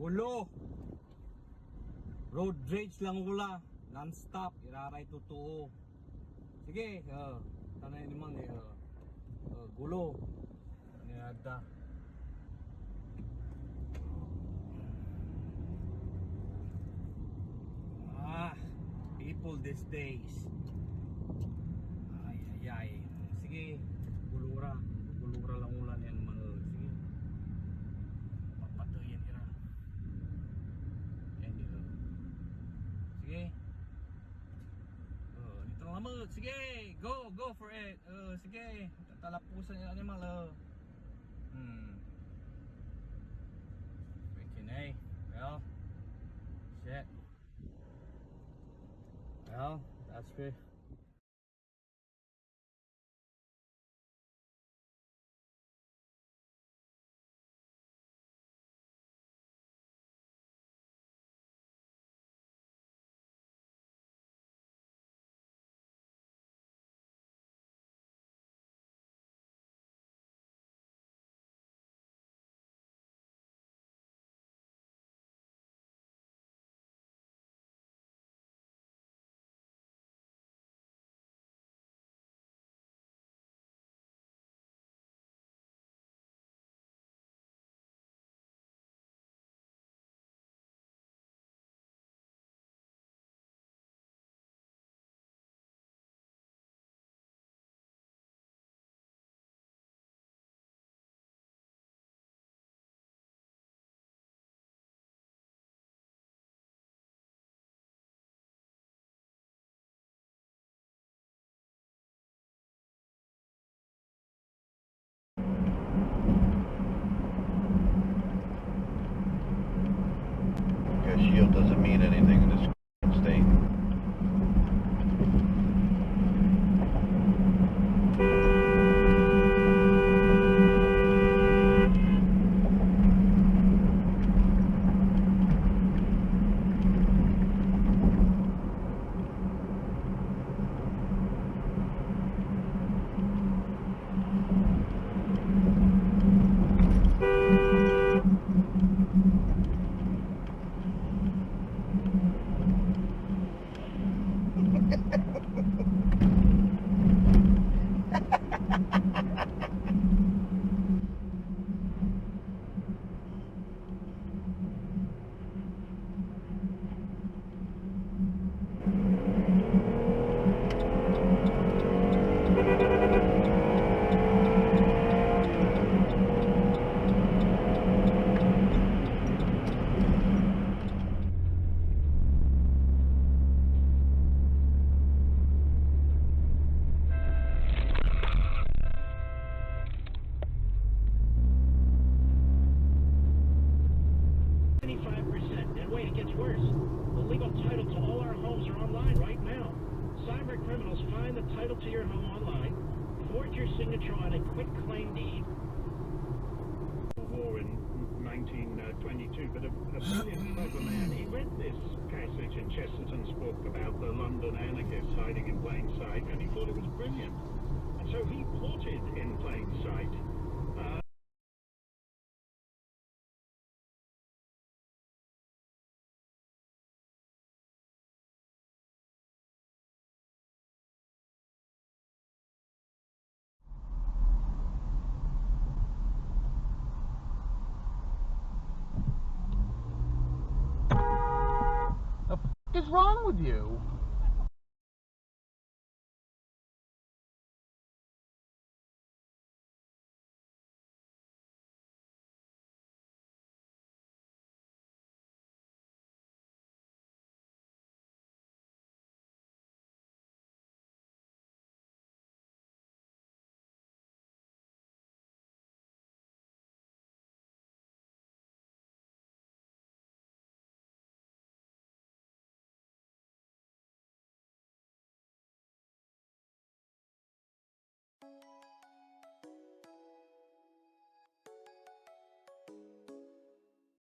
Gulo. Road rage lang wala. Non-stop. Iraray totoo. Sige. Tanay naman gulo. Niyada. People these days. Ay ay ay. Sige. Gulura. Gulura lang ulan yan naman. Sige. Papatuyin ira. Yan dito. Sige. Dito lang naman. Sige. Go for it. Sige. Tatalapusan yung animal. Freaking A. Well. Shit. Well, that's good. Shield doesn't mean anything in this state. But a brilliant clever man. He read this passage in Chesterton's book about the London anarchists hiding in plain sight, and he thought it was brilliant. And so he plotted in plain sight. wrong with you?